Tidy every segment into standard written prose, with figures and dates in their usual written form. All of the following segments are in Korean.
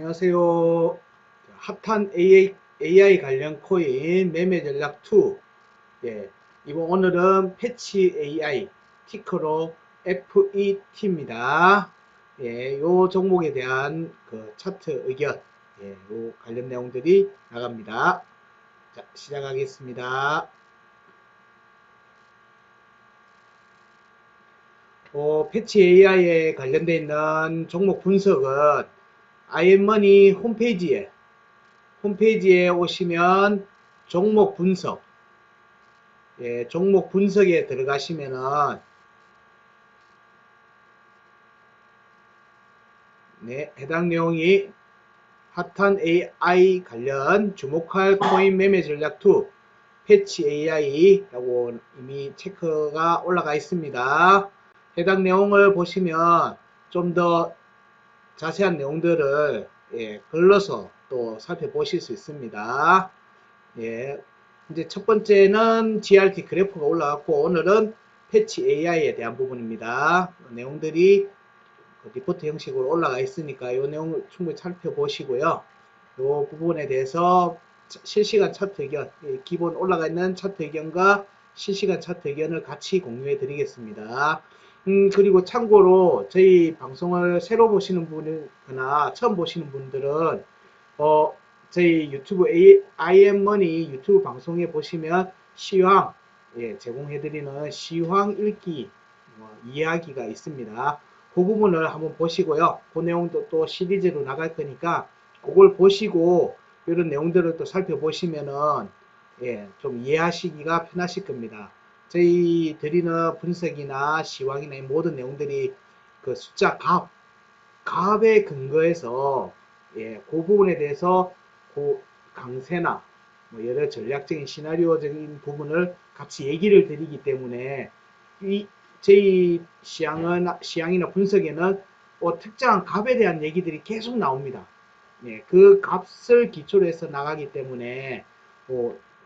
안녕하세요. 핫한 AI 관련 코인 매매 전략 2. 오늘은 패치 AI 티커로 FET입니다. 요 종목에 대한 그 차트 의견, 요 관련 내용들이 나갑니다. 자, 시작하겠습니다. 패치 AI에 관련되어 있는 종목 분석은 IM머니 홈페이지에 오시면 종목 분석, 종목 분석에 들어가시면은 해당 내용이 핫한 AI 관련 주목할 코인 매매 전략 2 패치 AI라고 이미 체크가 올라가 있습니다. 해당 내용을 보시면 좀 더 자세한 내용들을 글러서 또 살펴보실 수 있습니다. 이제 첫 번째는 GRT 그래프가 올라왔고, 오늘은 패치 AI에 대한 부분입니다. 내용들이 리포트 형식으로 올라가 있으니까 이 내용을 충분히 살펴보시고요. 이 부분에 대해서 실시간 차트 의견, 기본 올라가 있는 차트 의견과 실시간 차트 의견을 같이 공유해 드리겠습니다. 그리고 참고로 저희 방송을 새로 보시는 분이거나 처음 보시는 분들은 저희 유튜브 IM머니 유튜브 방송에 보시면 시황, 제공해드리는 시황 읽기 이야기가 있습니다. 그 부분을 한번 보시고요. 그 내용도 또 시리즈로 나갈 거니까 그걸 보시고 이런 내용들을 또 살펴보시면은 좀 이해하시기가 편하실 겁니다. 저희 드리는 분석이나 시황이나 이 모든 내용들이 그 숫자 값에 근거해서 그 부분에 대해서 그 강세나 뭐 여러 전략적인 시나리오적인 부분을 같이 얘기를 드리기 때문에 저희 시향이나 분석에는 특정한 값에 대한 얘기들이 계속 나옵니다. 그 값을 기초로 해서 나가기 때문에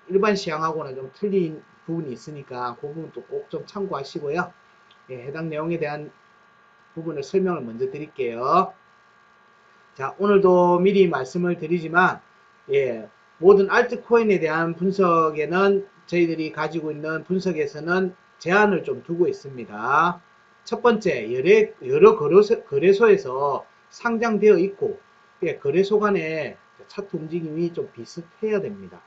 일반 시향하고는 좀 틀린 부분이 있으니까 그 부분도 꼭 좀 참고하시고요. 해당 내용에 대한 부분을 설명을 먼저 드릴게요. 자, 오늘도 미리 말씀을 드리지만 모든 알트코인에 대한 분석에는 저희들이 가지고 있는 분석에서는 제한을 좀 두고 있습니다. 첫 번째, 여러 거래소에서 상장되어 있고 거래소 간의 차트 움직임이 좀 비슷해야 됩니다.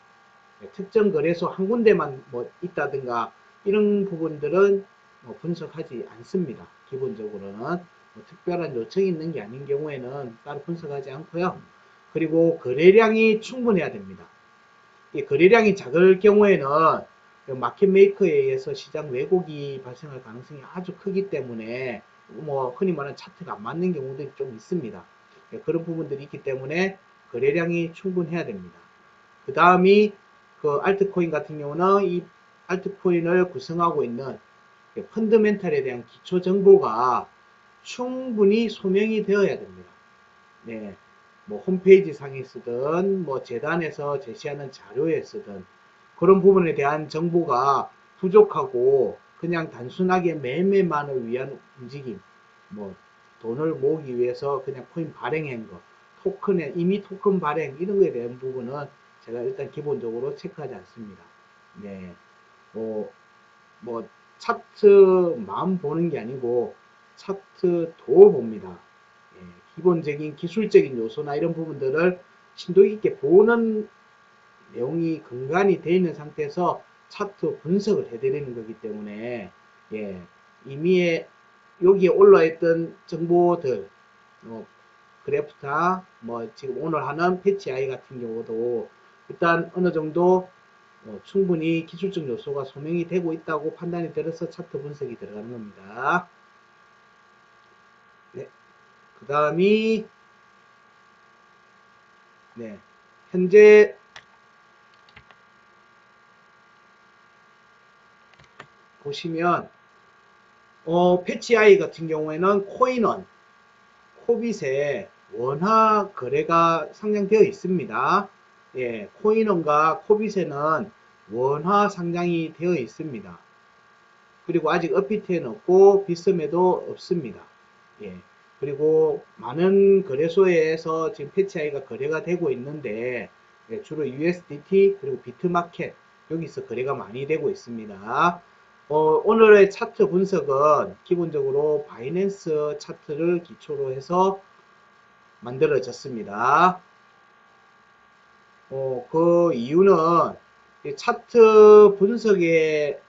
특정 거래소 한 군데만 뭐 있다든가 이런 부분들은 분석하지 않습니다. 기본적으로는 특별한 요청이 있는 게 아닌 경우에는 따로 분석하지 않고요. 그리고 거래량이 충분해야 됩니다. 이 거래량이 작을 경우에는 마켓 메이커에 의해서 시장 왜곡이 발생할 가능성이 아주 크기 때문에 뭐 흔히 말하는 차트가 안 맞는 경우들이 좀 있습니다. 그런 부분들이 있기 때문에 거래량이 충분해야 됩니다. 그 다음이 그 알트코인 같은 경우는 이 알트코인을 구성하고 있는 펀더멘탈에 대한 기초 정보가 충분히 소명이 되어야 됩니다. 뭐 홈페이지 상에 쓰든 뭐 재단에서 제시하는 자료에 쓰든 그런 부분에 대한 정보가 부족하고 그냥 단순하게 매매만을 위한 움직임, 뭐 돈을 모으기 위해서 그냥 코인 발행한 거, 이미 토큰 발행 이런 거에 대한 부분은 제가 일단 기본적으로 체크하지 않습니다. 뭐 차트만 보는 게 아니고 차트도 봅니다. 기본적인 기술적인 요소나 이런 부분들을 심도 깊게 보는 내용이 근간이 되어 있는 상태에서 차트 분석을 해드리는 거기 때문에 이미 여기에 올라와 있던 정보들 그래프나 뭐 지금 오늘 하는 패치 AI 같은 경우도 일단 어느 정도 충분히 기술적 요소가 소명이 되고 있다고 판단이 들어서 차트 분석이 들어가는 겁니다. 그 다음이 현재 보시면 패치 AI 같은 경우에는 코인원, 코빗에 원화 거래가 상장되어 있습니다. 코인원과 코빗에는 원화 상장이 되어 있습니다. 그리고 아직 업비트에는 없고 비썸에도 없습니다. 그리고 많은 거래소에서 지금 패치아이가 거래가 되고 있는데 주로 USDT 그리고 비트마켓 여기서 거래가 많이 되고 있습니다. 오늘의 차트 분석은 기본적으로 바이낸스 차트를 기초로 해서 만들어졌습니다. 그 이유는 차트 분석에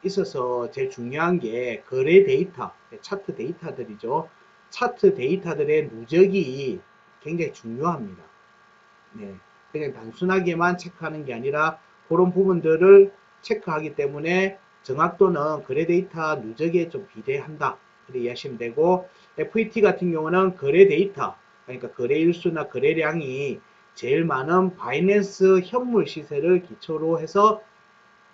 있어서 제일 중요한 게 거래 데이터, 차트 데이터들이죠. 차트 데이터들의 누적이 굉장히 중요합니다. 네, 그냥 단순하게만 체크하는 게 아니라 그런 부분들을 체크하기 때문에 정확도는 거래 데이터 누적에 좀 비례한다. 그렇게 이해하시면 되고, FET 같은 경우는 거래 데이터, 그러니까 거래 일수나 거래량이 제일 많은 바이낸스 현물 시세를 기초로 해서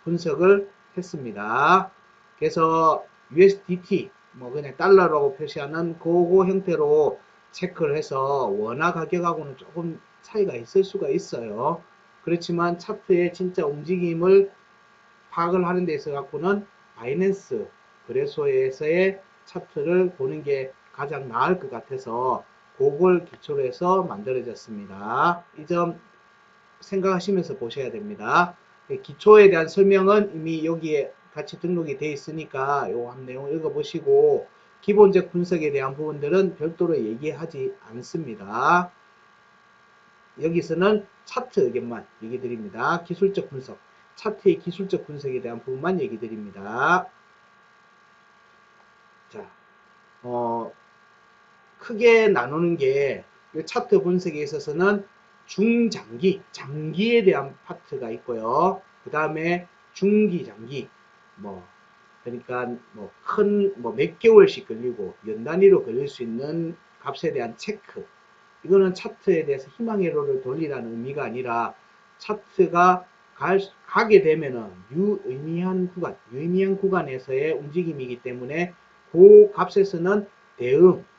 분석을 했습니다. 그래서 USDT, 뭐 그냥 달러라고 표시하는 그거 형태로 체크를 해서 원화 가격하고는 조금 차이가 있을 수가 있어요. 그렇지만 차트의 진짜 움직임을 파악을 하는 데 있어 갖고는 바이낸스 거래소에서의 차트를 보는 게 가장 나을 것 같아서 그걸 기초로 해서 만들어졌습니다. 이 점 생각하시면서 보셔야 됩니다. 기초에 대한 설명은 이미 여기에 같이 등록이 되어 있으니까 요 한 내용 읽어보시고 기본적 분석에 대한 부분들은 별도로 얘기하지 않습니다. 여기서는 차트 의견만 얘기 드립니다. 기술적 분석, 차트의 기술적 분석에 대한 부분만 얘기 드립니다. 자, 크게 나누는 게 차트 분석에 있어서는 중장기, 장기에 대한 파트가 있고요. 그 다음에 중기, 장기, 그러니까 몇 개월씩 걸리고 연 단위로 걸릴 수 있는 값에 대한 체크. 이거는 차트에 대해서 희망 회로를 돌리라는 의미가 아니라 차트가 가게 되면은 유의미한 구간에서의 움직임이기 때문에 그 값에서는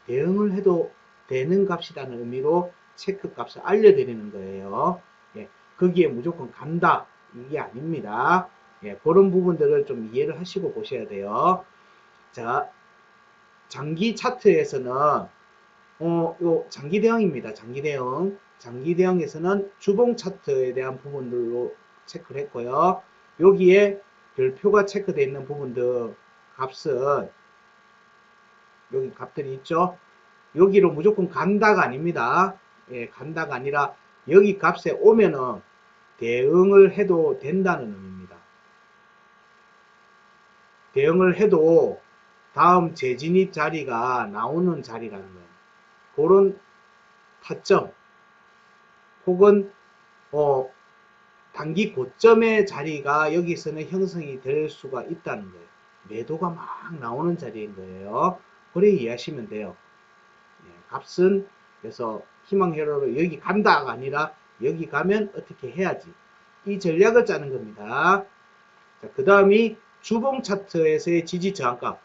대응을 해도 되는 값이라는 의미로 체크 값을 알려드리는 거예요. 예, 거기에 무조건 간다. 이게 아닙니다. 예, 그런 부분들을 좀 이해를 하시고 보셔야 돼요. 자, 장기 차트에서는 요 장기 대응입니다. 장기 대응. 장기 대응에서는 주봉 차트에 대한 부분들로 체크를 했고요. 여기에 별표가 체크되어 있는 부분들 값은 여기 값들이 있죠. 여기로 무조건 간다가 아닙니다. 예, 간다가 아니라 여기 값에 오면은 대응을 해도 된다는 의미입니다. 대응을 해도 다음 재진입 자리가 나오는 자리라는 거예요. 그런 타점 혹은 단기 고점의 자리가 여기서는 형성이 될 수가 있다는 거예요. 매도가 막 나오는 자리인 거예요. 그래 이해하시면 돼요. 예, 값은 그래서 희망 회로로 여기 간다가 아니라 여기 가면 어떻게 해야지 이 전략을 짜는 겁니다. 그 다음이 주봉 차트에서의 지지 저항값.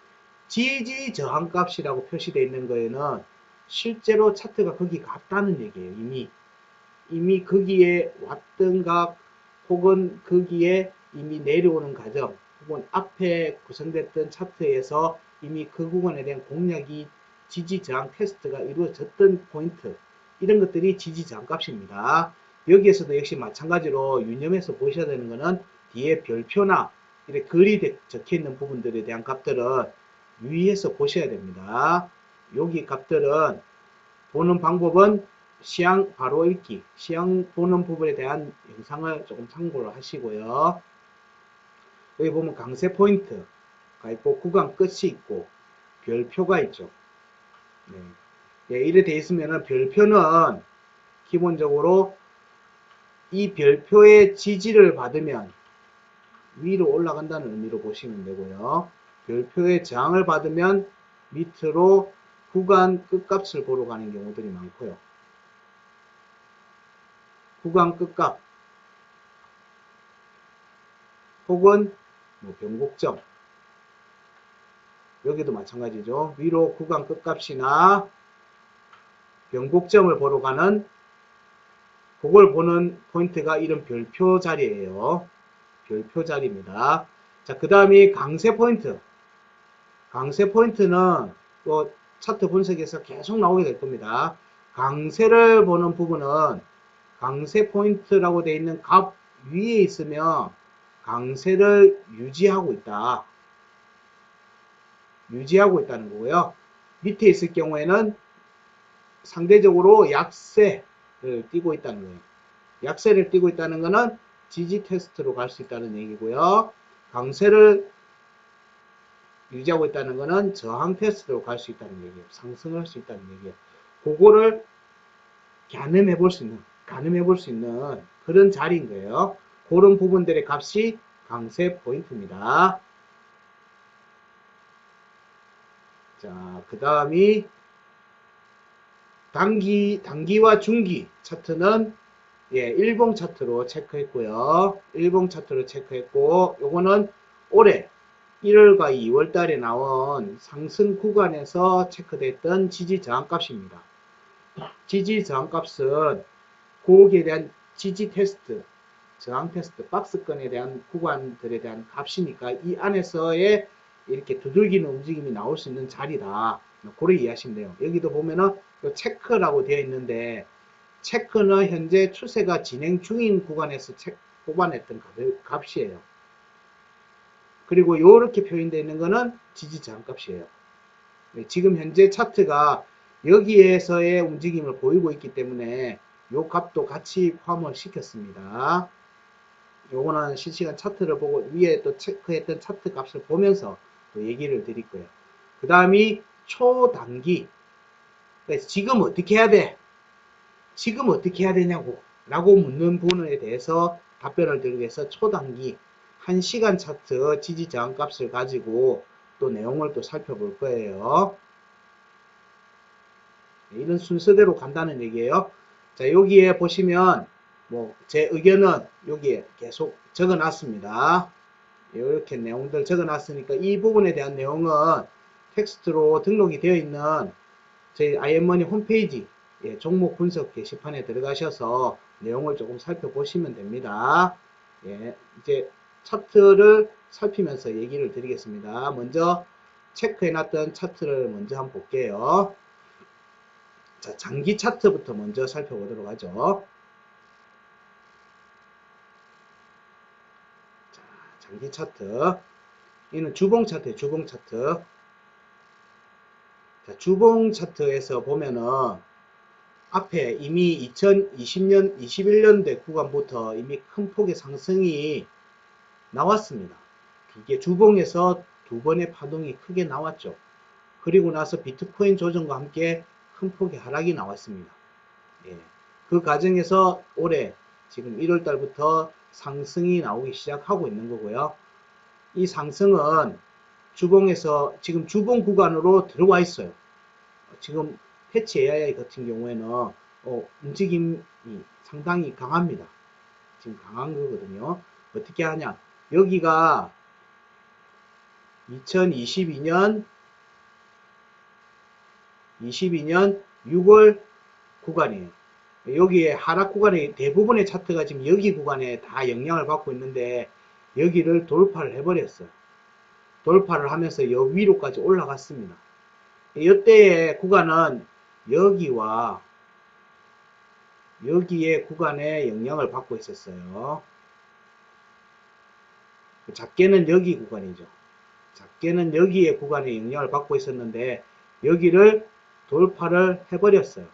지지 저항값이라고 표시되어 있는 거에는 실제로 차트가 거기 갔다는 얘기예요. 이미 거기에 왔던 각 혹은 거기에 이미 내려오는 과정 혹은 앞에 구성됐던 차트에서 이미 그 구간에 대한 공략이 지지 저항 테스트가 이루어졌던 포인트 이런 것들이 지지 저항 값입니다. 여기에서도 역시 마찬가지로 유념해서 보셔야 되는 것은 뒤에 별표나 이렇게 글이 적혀 있는 부분들에 대한 값들은 유의해서 보셔야 됩니다. 여기 값들은 보는 방법은 시향 바로 읽기, 시향 보는 부분에 대한 영상을 조금 참고를 하시고요. 여기 보면 강세 포인트가 있고 구간 끝이 있고 별표가 있죠. 네. 네, 이래 돼 있으면 별표는 기본적으로 이 별표의 지지를 받으면 위로 올라간다는 의미로 보시면 되고요. 별표의 저항을 받으면 밑으로 구간 끝값을 보러 가는 경우들이 많고요. 구간 끝값 혹은 변곡점 여기도 마찬가지죠. 위로 구간 끝값이나 변곡점을 보러 가는 그걸 보는 포인트가 이런 별표 자리예요. 별표 자리입니다. 자, 그 다음이 강세 포인트. 강세 포인트는 차트 분석에서 계속 나오게 될 겁니다. 강세를 보는 부분은 강세 포인트라고 되어 있는 값 위에 있으면 강세를 유지하고 있다. 유지하고 있다는 거고요. 밑에 있을 경우에는 상대적으로 약세를 띄고 있다는 거예요. 약세를 띄고 있다는 것은 지지 테스트로 갈 수 있다는 얘기고요. 강세를 유지하고 있다는 것은 저항 테스트로 갈 수 있다는 얘기예요. 상승할 수 있다는 얘기예요. 그거를 가늠해 볼 수 있는 그런 자리인 거예요. 그런 부분들의 값이 강세 포인트입니다. 자, 그 다음이 단기와 중기 차트는 일봉 차트로 체크했고요. 일봉 차트로 체크했고, 요거는 올해 1월과 2월 달에 나온 상승 구간에서 체크됐던 지지 저항 값입니다. 지지 저항 값은 거기에 대한 지지 테스트, 저항 테스트, 박스권에 대한 구간들에 대한 값이니까 이 안에서의 이렇게 두들기는 움직임이 나올 수 있는 자리다. 그렇게 이해하시면 돼요. 여기도 보면은 체크라고 되어 있는데, 체크는 현재 추세가 진행 중인 구간에서 뽑아냈던 값이에요. 그리고 이렇게 표현되어 있는 거는 지지 저항 값이에요. 지금 현재 차트가 여기에서의 움직임을 보이고 있기 때문에 이 값도 같이 포함을 시켰습니다. 요거는 실시간 차트를 보고 위에 또 체크했던 차트 값을 보면서 또 얘기를 드릴 거예요. 그 다음이 초단기. 그래서 지금 어떻게 해야 돼? 지금 어떻게 해야 되냐고 라고 묻는 부분에 대해서 답변을 드리기 위해서 초단기 1시간 차트 지지 저항 값을 가지고 또 내용을 또 살펴볼 거예요. 이런 순서대로 간다는 얘기예요. 자, 여기에 보시면 제 의견은 여기에 계속 적어 놨습니다. 이렇게 내용들 적어 놨으니까 이 부분에 대한 내용은 텍스트로 등록이 되어 있는 저희 IM머니 홈페이지 종목 분석 게시판에 들어가셔서 내용을 조금 살펴보시면 됩니다. 이제 차트를 살피면서 얘기를 드리겠습니다. 먼저 체크해놨던 차트를 먼저 한번 볼게요. 자, 장기 차트부터 먼저 살펴보도록 하죠. 자, 장기 차트. 이는 주봉 차트예요. 주봉 차트. 자, 주봉 차트에서 보면은 앞에 이미 2020년, 21년대 구간부터 이미 큰 폭의 상승이 나왔습니다. 이게 주봉에서 두 번의 파동이 크게 나왔죠. 그리고 나서 비트코인 조정과 함께 큰 폭의 하락이 나왔습니다. 그 과정에서 올해 지금 1월 달부터 상승이 나오기 시작하고 있는 거고요. 이 상승은 주봉에서 지금 주봉 구간으로 들어와 있어요. 지금 패치 AI 같은 경우에는 움직임이 상당히 강합니다. 지금 강한 거거든요. 어떻게 하냐? 여기가 2022년 6월 구간이에요. 여기에 하락 구간의 대부분의 차트가 지금 여기 구간에 다 영향을 받고 있는데 여기를 돌파를 해버렸어요. 돌파를 하면서 여 위로까지 올라갔습니다. 이때의 구간은 여기와 여기의 구간에 영향을 받고 있었어요. 작게는 여기 구간이죠. 작게는 여기의 구간에 영향을 받고 있었는데 여기를 돌파를 해버렸어요.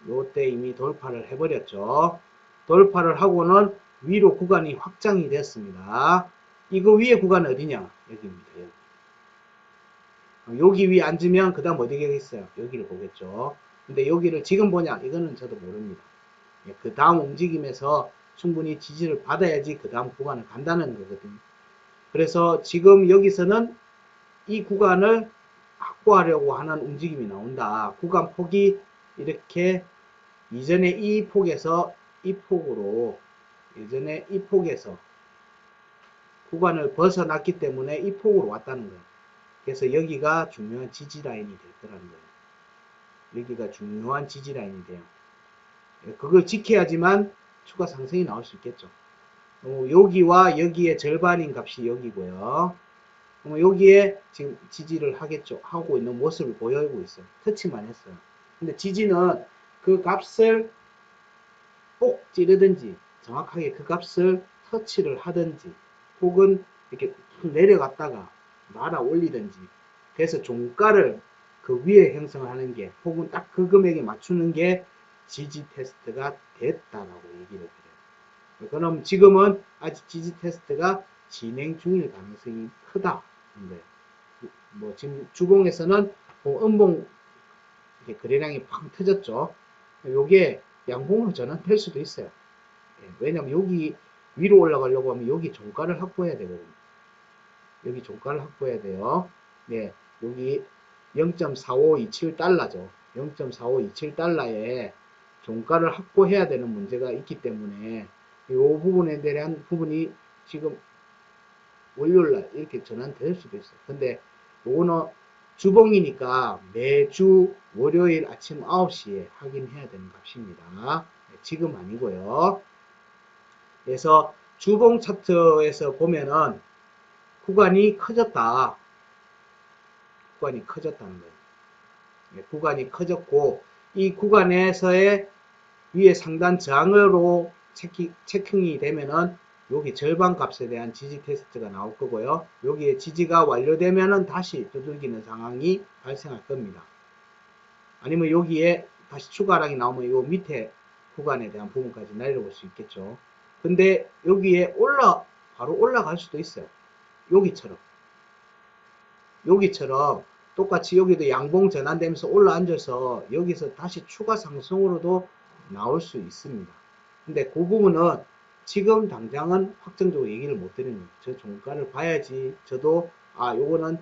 요때 이미 돌파를 해버렸죠. 돌파를 하고는 위로 구간이 확장이 됐습니다. 이거 위에 구간은 어디냐? 여기입니다. 여기 위에 앉으면 그 다음 어디 가겠어요? 여기를 보겠죠. 근데 여기를 지금 보냐? 이거는 저도 모릅니다. 그 다음 움직임에서 충분히 지지를 받아야지 그 다음 구간을 간다는 거거든요. 그래서 지금 여기서는 이 구간을 확보하려고 하는 움직임이 나온다. 구간 폭이 이렇게 이전에 이 폭에서 이 폭으로 예전에 이 폭에서 구간을 벗어났기 때문에 이 폭으로 왔다는 거예요. 그래서 여기가 중요한 지지라인이 될 거라는 거예요. 여기가 중요한 지지라인이 돼요. 그걸 지켜야지만 추가 상승이 나올 수 있겠죠. 여기와 여기의 절반인 값이 여기고요. 그러면 여기에 지금 지지를 하겠죠. 하고 있는 모습을 보여주고 있어요. 터치만 했어요. 근데 지지는 그 값을 꼭 찌르든지 정확하게 그 값을 터치를 하든지 혹은 이렇게 내려갔다가 말아 올리든지 그래서 종가를 그 위에 형성하는 게 혹은 딱 그 금액에 맞추는 게 지지 테스트가 됐다라고 얘기를 드려요. 그럼 지금은 아직 지지 테스트가 진행 중일 가능성이 크다. 뭐 지금 주봉에서는 뭐 음봉 거래량이 팡 터졌죠. 요게 양봉으로 전환될 수도 있어요. 왜냐면 여기 위로 올라가려고 하면 여기 종가를 확보해야 되거든요. 여기 종가를 확보해야 돼요. 네, 여기 0.4527달러죠. 0.4527달러에 종가를 확보해야 되는 문제가 있기 때문에 이 부분에 대한 부분이 지금 월요일날 이렇게 전환될 수도 있어요. 근데 요거는 주봉이니까 매주 월요일 아침 9시에 확인해야 되는 값입니다. 지금 아니고요. 그래서 주봉 차트에서 보면은 구간이 커졌다. 구간이 커졌다는 거예요. 구간이 커졌고 이 구간에서의 위에 상단 저항으로 체킹이 되면은 여기 절반 값에 대한 지지 테스트가 나올 거고요. 여기에 지지가 완료되면은 다시 두들기는 상황이 발생할 겁니다. 아니면 여기에 다시 추가 하락이 나오면 이 밑에 구간에 대한 부분까지 내려볼 수 있겠죠. 근데 여기에 바로 올라갈 수도 있어요. 여기처럼 똑같이 여기도 양봉 전환되면서 올라앉아서 여기서 다시 추가 상승으로도 나올 수 있습니다. 근데 그 부분은 지금 당장은 확정적으로 얘기를 못 드리는 거예요. 저 종가를 봐야지 저도 요거는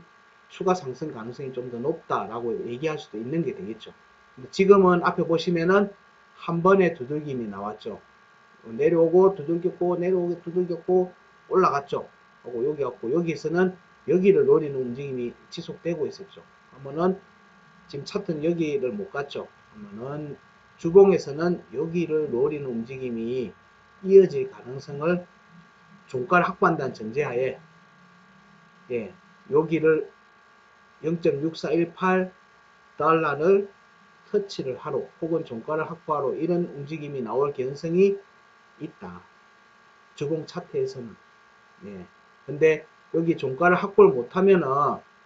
추가 상승 가능성이 좀 더 높다라고 얘기할 수도 있는 게 되겠죠. 근데 지금은 앞에 보시면은 한 번에 두들김이 나왔죠. 내려오고 두들겼고 내려오고 두들겼고 올라갔죠. 하고 여기 왔고 여기에서는 여기를 노리는 움직임이 지속되고 있었죠. 그러면은 지금 차트는 여기를 못 갔죠. 그러면은 주봉에서는 여기를 노리는 움직임이 이어질 가능성을 종가를 확보한다는 전제하에 여기를 0.6418 달러를 터치를 하러 혹은 종가를 확보하러 이런 움직임이 나올 가능성이 있다. 주봉 차트에서는. 근데 여기 종가를 확보를 못하면은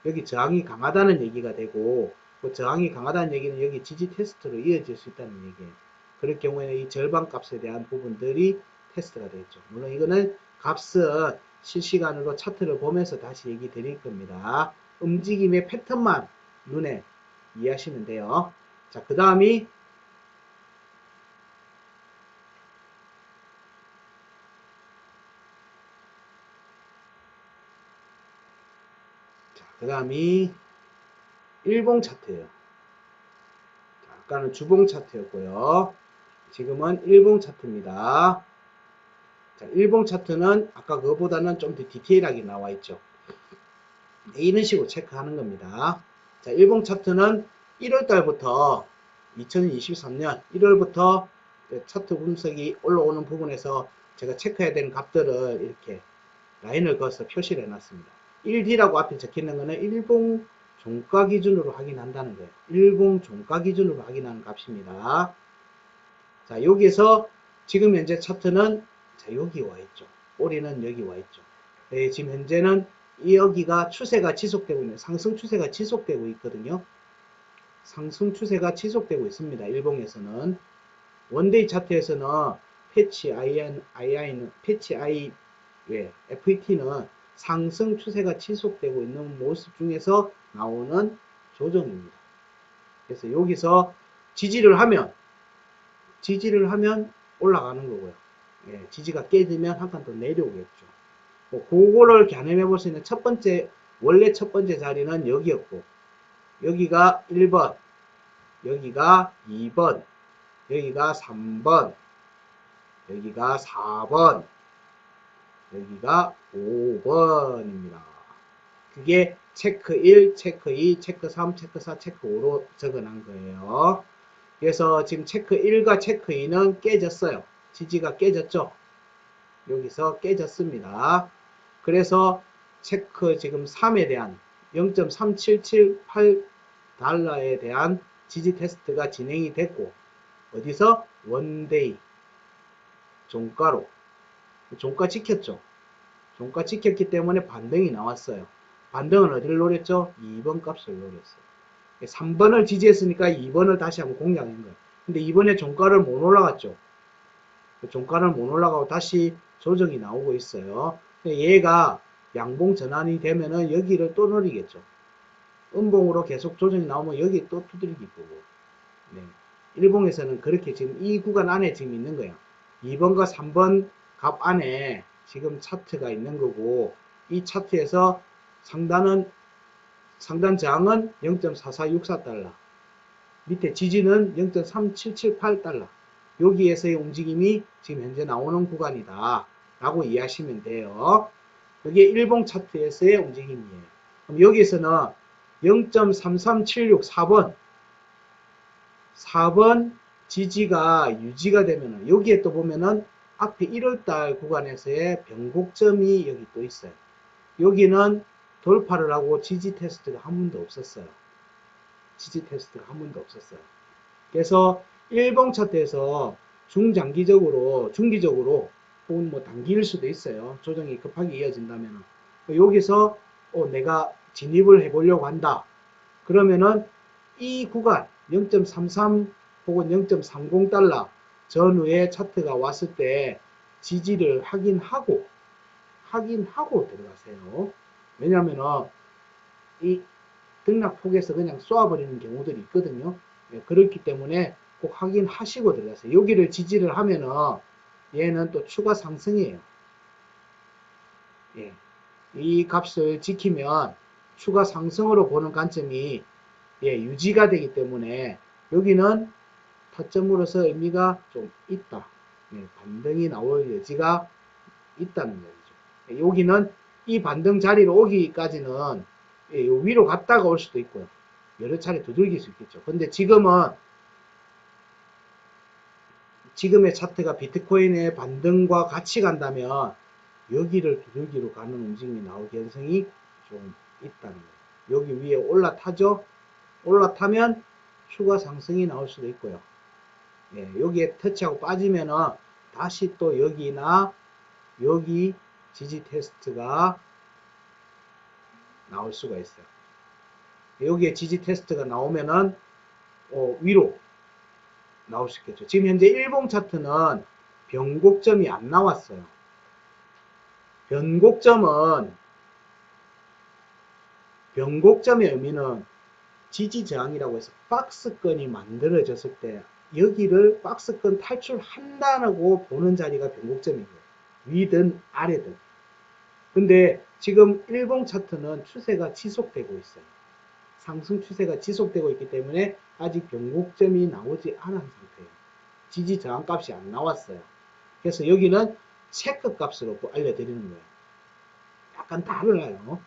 여기 저항이 강하다는 얘기가 되고 그 저항이 강하다는 얘기는 여기 지지 테스트로 이어질 수 있다는 얘기예요. 그럴 경우에는 이 절반 값에 대한 부분들이 테스트가 되겠죠. 물론 이거는 값은 실시간으로 차트를 보면서 다시 얘기 드릴 겁니다. 움직임의 패턴만 눈에 이해하시면 돼요. 자, 그 다음이 일봉 차트예요. 아까는 주봉 차트였고요. 지금은 일봉 차트입니다. 자, 일봉 차트는 아까 그거보다는 좀 더 디테일하게 나와 있죠. 이런 식으로 체크하는 겁니다. 자, 일봉 차트는 1월달부터 2023년 1월부터 차트 분석이 올라오는 부분에서 제가 체크해야 되는 값들을 이렇게 라인을 그어서 표시를 해놨습니다. 1D라고 앞에 적혀있는 거는 일봉 종가 기준으로 확인한다는 거예요. 일봉 종가 기준으로 확인하는 값입니다. 자, 여기에서 지금 현재 차트는 자, 여기 와 있죠. 꼬리는 여기 와 있죠. 지금 현재는 여기가 추세가 지속되고 있는 상승 추세가 지속되고 있거든요. 상승 추세가 지속되고 있습니다. 일봉에서는 원데이 차트에서는 패치 FET는 상승 추세가 지속되고 있는 모습 중에서 나오는 조정입니다. 그래서 여기서 지지를 하면 올라가는 거고요. 지지가 깨지면 한 칸 더 내려오겠죠. 그거를 겨냥해 볼 수 있는 원래 첫 번째 자리는 여기였고, 여기가 1번, 여기가 2번, 여기가 3번, 여기가 4번, 여기가 5번입니다. 그게 체크 1, 체크 2, 체크 3, 체크 4, 체크 5로 적어놓은 거예요. 그래서 지금 체크 1과 체크 2는 깨졌어요. 지지가 깨졌죠. 여기서 깨졌습니다. 그래서 체크 지금 3에 대한 0.3778달러에 대한 지지 테스트가 진행이 됐고, 어디서? 원데이 종가로 종가 지켰죠. 종가 지켰기 때문에 반등이 나왔어요. 반등은 어디를 노렸죠? 2번 값을 노렸어요. 3번을 지지했으니까 2번을 다시 한번 공략한 거예요. 근데 이번에 종가를 못 올라갔죠. 종가를 못 올라가고 다시 조정이 나오고 있어요. 얘가 양봉 전환이 되면은 여기를 또 노리겠죠. 음봉으로 계속 조정이 나오면 여기 또 두들기 보고. 네. 일봉에서는 그렇게 지금 이 구간 안에 지금 있는 거예요. 2번과 3번 값 안에 지금 차트가 있는 거고, 이 차트에서 상단 저항은 0.4464달러, 밑에 지지는 0.3778달러, 여기에서의 움직임이 지금 현재 나오는 구간이다 라고 이해하시면 돼요. 이게 일봉 차트에서의 움직임이에요. 그럼 여기서는 0.3376 4번 지지가 유지가 되면은, 여기에 또 보면은 앞에 1월달 구간에서의 변곡점이 여기 또 있어요. 여기는 돌파를 하고 지지 테스트가 한 번도 없었어요. 지지 테스트가 한 번도 없었어요. 그래서 일봉 차트에서 중기적으로 혹은 뭐 단기일 수도 있어요. 조정이 급하게 이어진다면 여기서 내가 진입을 해보려고 한다. 그러면은 이 구간 0.33 혹은 0.30달러 전후에 차트가 왔을 때 지지를 확인하고 들어가세요. 왜냐면은 이 등락폭에서 그냥 쏘아버리는 경우들이 있거든요. 그렇기 때문에 꼭 확인하시고 들어가세요. 여기를 지지를 하면은 얘는 또 추가 상승이에요. 예. 이 값을 지키면 추가 상승으로 보는 관점이 유지가 되기 때문에 여기는 타점으로서 의미가 좀 있다. 반등이 나올 여지가 있다는 거죠. 여기는 이 반등 자리로 오기까지는 위로 갔다가 올 수도 있고요. 여러 차례 두들길 수 있겠죠. 근데 지금의 차트가 비트코인의 반등과 같이 간다면 여기를 두들기로 가는 움직임이 나올 가능성이 좀 있다는 거예요. 여기 위에 올라타죠. 올라타면 추가 상승이 나올 수도 있고요. 여기에 터치하고 빠지면은 다시 또 여기나 여기 지지 테스트가 나올 수가 있어요. 여기에 지지 테스트가 나오면은 위로 나올 수 있겠죠. 지금 현재 일봉 차트는 변곡점이 안 나왔어요. 변곡점의 의미는 지지 저항이라고 해서 박스권이 만들어졌을 때 여기를 박스권 탈출한다고 보는 자리가 변곡점인 거예요. 위든 아래든. 근데 지금 일봉 차트는 추세가 지속되고 있어요. 상승 추세가 지속되고 있기 때문에 아직 변곡점이 나오지 않은 상태예요. 지지 저항 값이 안 나왔어요. 그래서 여기는 체크 값으로 알려드리는 거예요. 약간 달라요.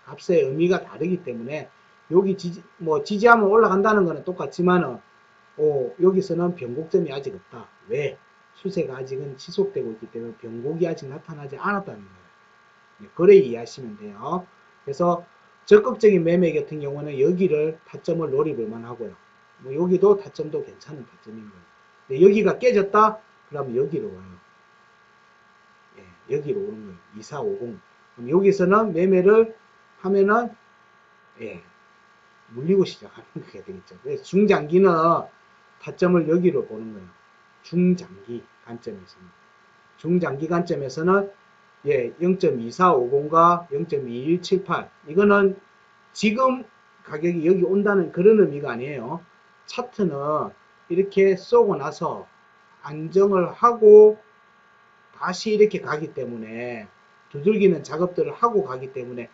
값의 의미가 다르기 때문에 여기 지지하면 올라간다는 거는 똑같지만은 여기서는 변곡점이 아직 없다. 왜? 추세가 아직은 지속되고 있기 때문에 변곡이 아직 나타나지 않았다는 거예요. 그래 이해하시면 돼요. 그래서 적극적인 매매 같은 경우는 여기를 타점을 노려볼만 하고요. 여기도 타점도 괜찮은 타점인 거예요. 여기가 깨졌다? 그러면 여기로 와요. 여기로 오는 거예요. 2450. 그럼 여기서는 매매를 하면은 물리고 시작하는 게 되겠죠. 그래서 중장기는 타점을 여기로 보는 거예요. 중장기 관점에서는. 중장기 관점에서는 0.2450과 0.2178 이거는 지금 가격이 여기 온다는 그런 의미가 아니에요. 차트는 이렇게 쏘고 나서 안정을 하고 다시 이렇게 가기 때문에 두들기는 작업들을 하고 가기 때문에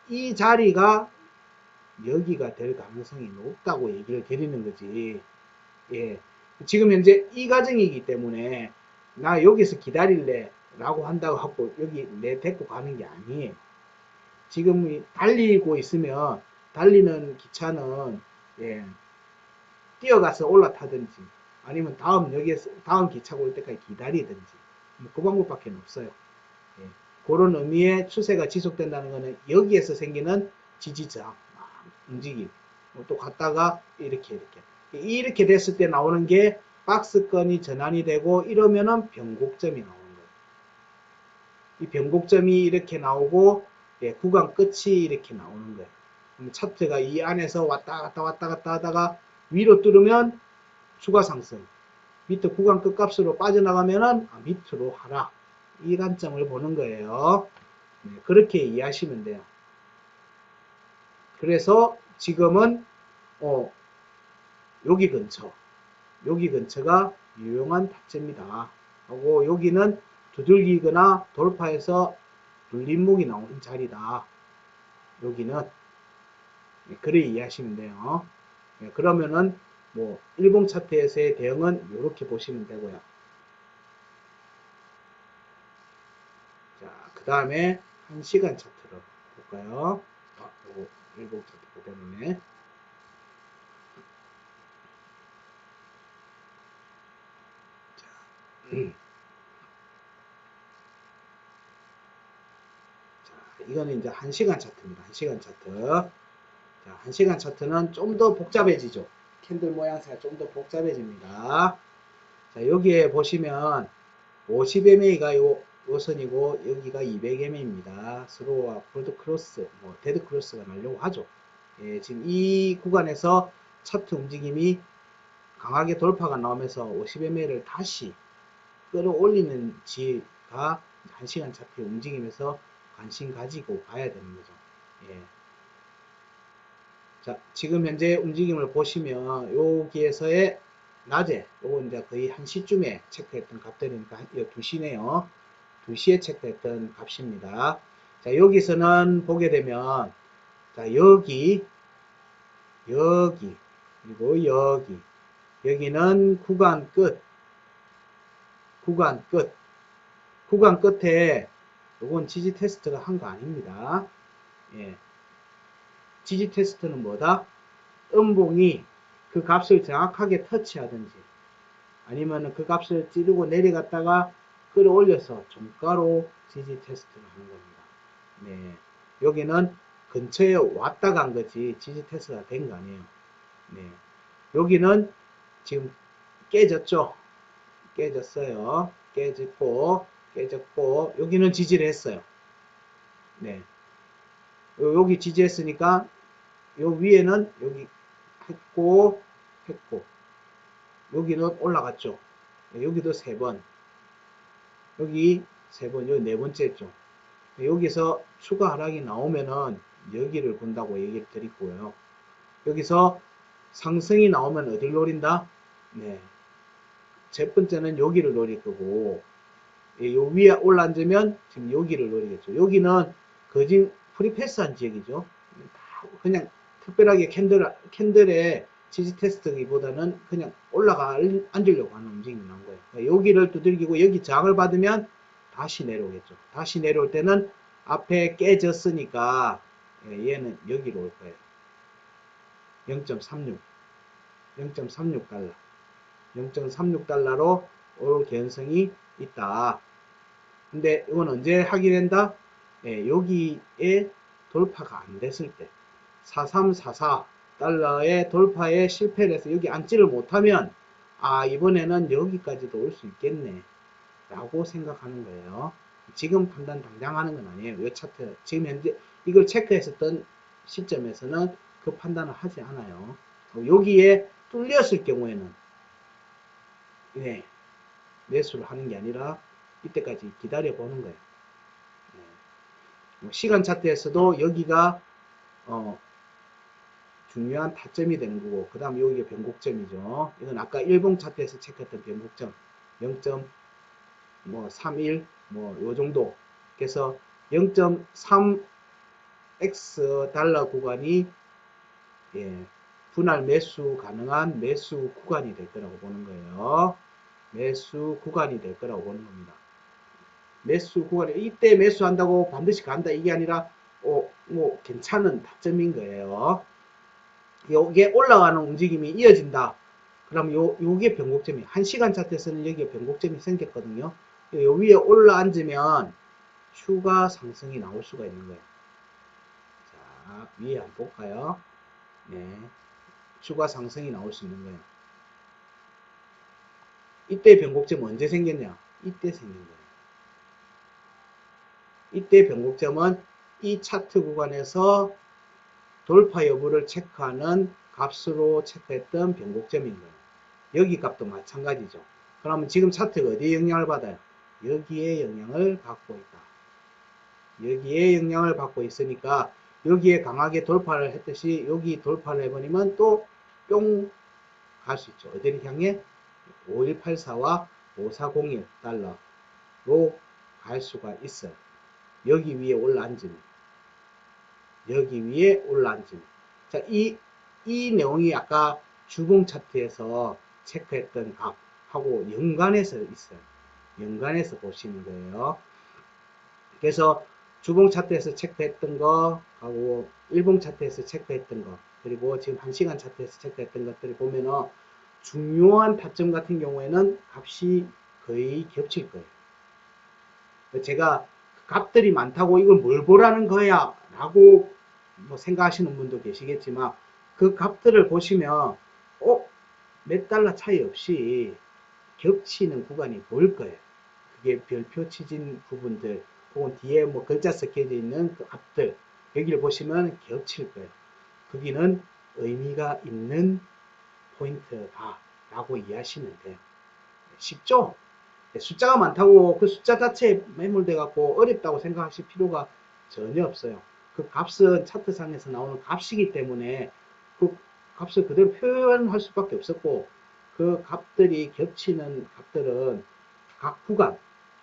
이 자리가 여기가 될 가능성이 높다고 얘기를 드리는 거지. 지금 현재 이 과정이기 때문에 나 여기서 기다릴래 라고 한다고 하고 여기 내 데리고 가는 게 아니에요. 지금 달리고 있으면 달리는 기차는 뛰어가서 올라타든지 아니면 다음 기차가 올 때까지 기다리든지 그 방법밖에 없어요. 그런 의미의 추세가 지속된다는 것은 여기에서 생기는 지지 저항, 움직임. 또 갔다가 이렇게 됐을 때 나오는 게 박스권이 전환이 되고 이러면은 변곡점이 나오는 거예요. 이 변곡점이 이렇게 나오고 구간 끝이 이렇게 나오는 거예요. 차트가 이 안에서 왔다 갔다 하다가 위로 뚫으면 추가 상승, 밑에 구간 끝값으로 빠져나가면은 밑으로 하락, 이 관점을 보는 거예요. 그렇게 이해하시면 돼요. 그래서 지금은 여기 근처가 유용한 타점이다 하고, 여기는 두들기거나 돌파해서 눌림목이 나오는 자리다. 여기는 그래 이해하시면 돼요. 그러면은 뭐 일봉 차트에서의 대응은 이렇게 보시면 되고요. 자, 그 다음에 1시간 차트로 볼까요? 요거 일봉 차트 때문에. 자, 이거는 이제 1시간 차트입니다. 1시간 차트. 자, 1시간 차트는 좀 더 복잡해지죠. 캔들 모양새가 좀 더 복잡해집니다. 자, 여기에 보시면 50MA가 요 선이고 여기가 200MA입니다. 스로우와 볼드 크로스, 데드 크로스가 나려고 하죠. 지금 이 구간에서 차트 움직임이 강하게 돌파가 나오면서 50MA를 다시 끌어올리는 지가 1시간 차트의 움직임에서 관심 가지고 봐야 되는 거죠. 자, 지금 현재 움직임을 보시면 여기에서의 낮에, 요거 이제 거의 1시쯤에 체크했던 값들이니까 2시네요. 2시에 체크했던 값입니다. 자, 여기서는 보게 되면, 자, 여기, 그리고 여기는 구간 끝에, 요건 지지 테스트가 한 거 아닙니다. 지지 테스트는 뭐다? 음봉이 그 값을 정확하게 터치하든지, 아니면 그 값을 찌르고 내려갔다가 끌어올려서 종가로 지지 테스트를 하는 겁니다. 여기는 근처에 왔다 간 거지 지지 테스트가 된 거 아니에요. 여기는 지금 깨졌죠. 깨졌어요. 깨졌고 여기는 지지를 했어요. 여기 지지했으니까 요 위에는 여기 했고 여기는 올라갔죠. 여기도 3번, 여기 3번, 여기 4번째죠. 여기서 추가 하락이 나오면은 여기를 본다고 얘기를 드리고요. 여기서 상승이 나오면 어디를 노린다? 첫 번째는 여기를 노릴 거고, 요 위에 올라앉으면 지금 여기를 노리겠죠. 여기는 거진 프리패스한 지역이죠. 그냥 특별하게 캔들의 지지 테스트기보다는 그냥 올라가 앉으려고 하는 움직임이 나온 거예요. 여기를 두들기고 여기 저항을 받으면 다시 내려오겠죠. 다시 내려올 때는 앞에 깨졌으니까 얘는 여기로 올 거예요. 0.36달러 0.36달러로 올 개연성이 있다. 근데 이건 언제 확인된다? 여기에 돌파가 안 됐을 때 4344달러의 돌파에 실패를 해서 여기 앉지를 못하면 이번에는 여기까지도 올 수 있겠네 라고 생각하는 거예요. 지금 판단 당장 하는 건 아니에요. 이 차트 지금 현재 이걸 체크했었던 시점에서는 그 판단을 하지 않아요. 여기에 뚫렸을 경우에는 매수를 하는 게 아니라 이때까지 기다려 보는 거예요. 시간 차트에서도 여기가 중요한 타점이 되는 거고, 그 다음 여기가 변곡점이죠. 이건 아까 일봉 차트에서 체크했던 변곡점 0.31 요 정도. 그래서 0.3x 달러 구간이 분할 매수 가능한 매수 구간이 될 거라고 보는 거예요. 매수 구간이 될 거라고 보는 겁니다. 매수 구간에 이때 매수한다고 반드시 간다 이게 아니라 뭐 괜찮은 타점인 거예요. 요게 올라가는 움직임이 이어진다. 그럼 요게 변곡점이 1시간 차트에서는 여기에 변곡점이 생겼거든요. 요 위에 올라앉으면 추가 상승이 나올 수가 있는 거예요. 자, 위에 한번 볼까요? 네. 추가 상승이 나올 수 있는 거예요. 이때 변곡점 언제 생겼냐? 이때 생긴 거예요. 이때 변곡점은 이 차트 구간에서 돌파 여부를 체크하는 값으로 체크했던 변곡점인 거예요. 여기 값도 마찬가지죠. 그러면 지금 차트가 어디에 영향을 받아요? 여기에 영향을 받고 있다. 여기에 영향을 받고 있으니까 여기에 강하게 돌파를 했듯이 여기 돌파를 해버리면 또 뿅 갈 수 있죠. 어디를 향해? 5184와 5401달러로 갈 수가 있어요. 여기 위에 올라앉으면. 여기 위에 올라앉으면. 자, 이 내용이 아까 주봉 차트에서 체크했던 값하고 연관해서 있어요. 연관해서 보시는 거예요. 그래서 주봉 차트에서 체크했던 거 하고 일봉 차트에서 체크했던 거 그리고 지금 1시간 차트에서 체크했던 것들을 보면은 중요한 타점 같은 경우에는 값이 거의 겹칠 거예요. 제가 값들이 많다고 이걸 뭘 보라는 거야 라고 뭐 생각하시는 분도 계시겠지만 그 값들을 보시면 몇 달러 차이 없이 겹치는 구간이 보일 거예요. 그게 별표 치진 부분들 혹은 뒤에 뭐 글자 섞여져 있는 그 값들 여기를 보시면 겹칠 거예요. 거기는 의미가 있는 포인트다 라고 이해하시면 돼요. 쉽죠? 숫자가 많다고 그 숫자 자체에 매몰돼 갖고 어렵다고 생각하실 필요가 전혀 없어요. 그 값은 차트상에서 나오는 값이기 때문에 그 값을 그대로 표현할 수밖에 없었고 그 값들이 겹치는 값들은 각 구간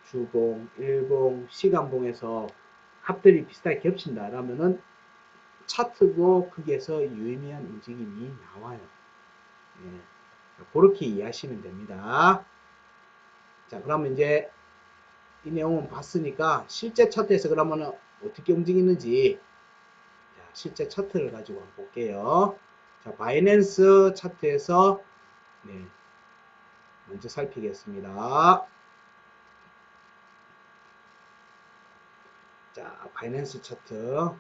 주봉, 일봉, 시간봉에서 값들이 비슷하게 겹친다 라면은 차트도 거기에서 유의미한 움직임이 나와요. 예. 그렇게 이해하시면 됩니다. 자, 그러면 이제 이 내용은 봤으니까 실제 차트에서 그러면 어떻게 움직이는지 자, 실제 차트를 가지고 한번 볼게요. 자, 바이낸스 차트에서 네, 먼저 살피겠습니다. 자, 바이낸스 차트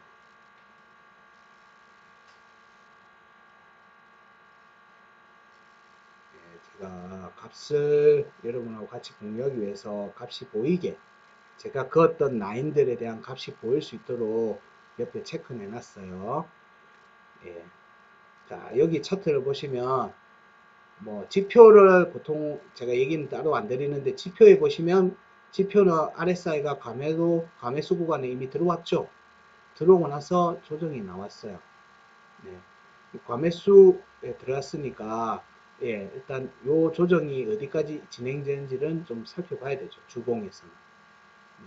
제가 값을 여러분하고 같이 공유하기 위해서 값이 보이게 제가 그었던 라인들에 대한 값이 보일 수 있도록 옆에 체크해 놨어요. 예. 자, 여기 차트를 보시면 뭐 지표를 보통 제가 얘기는 따로 안 드리는데 지표에 보시면 지표는 RSI가 감매수 구간에 이미 들어왔죠. 들어오고 나서 조정이 나왔어요. 네. 과매수에 들어갔으니까 예, 일단 요 조정이 어디까지 진행되는지는 좀 살펴봐야 되죠.